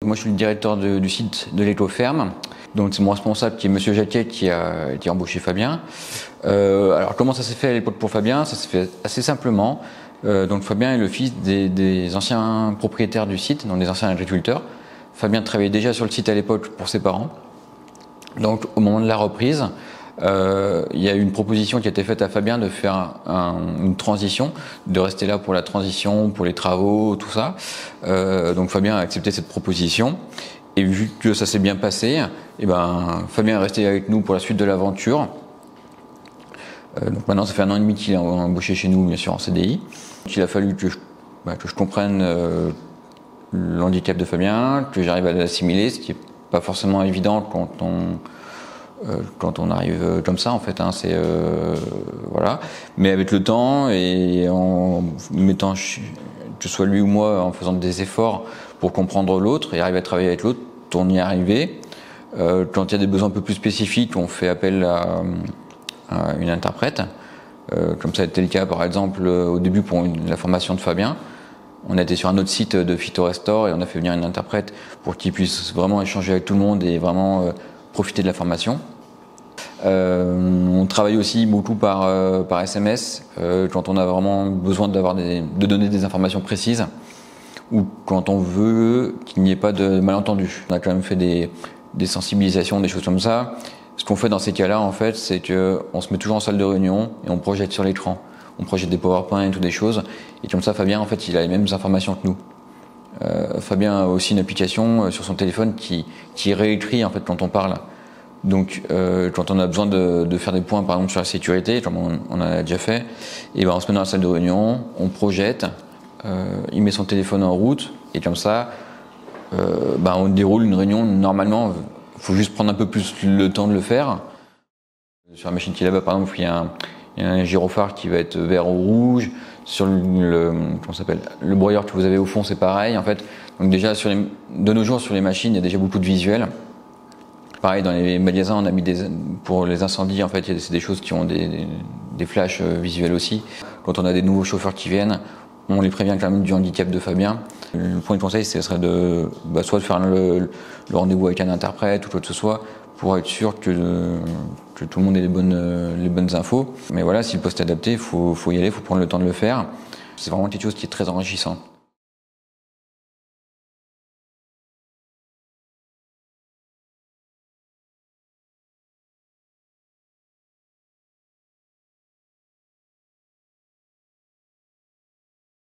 Moi, je suis le directeur du site de l'Écoferme. Donc, c'est mon responsable qui est Monsieur Jacquet qui a embauché Fabien. Alors, comment ça s'est fait à l'époque pour Fabien? Ça s'est fait assez simplement. Donc, Fabien est le fils des anciens propriétaires du site, donc des anciens agriculteurs. Fabien travaillait déjà sur le site à l'époque pour ses parents. Donc, au moment de la reprise, il y a eu une proposition qui a été faite à Fabien de faire une transition, de rester là pour la transition, pour les travaux, tout ça. Donc Fabien a accepté cette proposition. Et vu que ça s'est bien passé, Fabien est resté avec nous pour la suite de l'aventure. Donc maintenant, ça fait 1 an et demi qu'il est embauché chez nous, bien sûr, en CDI. Il a fallu que je comprenne l'handicap de Fabien, que j'arrive à l'assimiler, ce qui n'est pas forcément évident quand on arrive comme ça, en fait, hein, voilà. Mais avec le temps et en mettant, que ce soit lui ou moi, en faisant des efforts pour comprendre l'autre et arriver à travailler avec l'autre, on y est arrivé. Quand il y a des besoins un peu plus spécifiques, on fait appel à une interprète. Comme ça a été le cas, par exemple, au début pour la formation de Fabien. On a été sur un autre site de PhytoRestore et on a fait venir une interprète pour qu'il puisse vraiment échanger avec tout le monde et vraiment profiter de la formation. On travaille aussi beaucoup par SMS quand on a vraiment besoin de donner des informations précises ou quand on veut qu'il n'y ait pas de malentendus. On a quand même fait des sensibilisations, des choses comme ça. Ce qu'on fait dans ces cas-là, en fait, c'est qu'on se met toujours en salle de réunion et on projette sur l'écran. On projette des PowerPoint ou des choses. Et comme ça, Fabien, en fait, il a les mêmes informations que nous. Fabien a aussi une application sur son téléphone qui réécrit, en fait, quand on parle. Donc, quand on a besoin de faire des points, par exemple, sur la sécurité, comme on en a déjà fait, et on se met dans la salle de réunion, on projette, il met son téléphone en route, et comme ça, on déroule une réunion. Normalement, il faut juste prendre un peu plus le temps de le faire. Sur la machine qui est là-bas, par exemple, il y a un gyrophare qui va être vert ou rouge. Sur le broyeur que vous avez au fond, c'est pareil, en fait. Donc déjà, de nos jours, sur les machines, il y a déjà beaucoup de visuels. Pareil, dans les magasins, on a mis pour les incendies, en fait, c'est des choses qui ont des flashs visuels aussi. Quand on a des nouveaux chauffeurs qui viennent, on les prévient quand même du handicap de Fabien. Le premier conseil, ce serait soit de faire le rendez-vous avec un interprète ou quoi que ce soit, pour être sûr que tout le monde ait les bonnes infos. Mais voilà, si le poste est adapté, il faut y aller, il faut prendre le temps de le faire. C'est vraiment quelque chose qui est très enrichissant.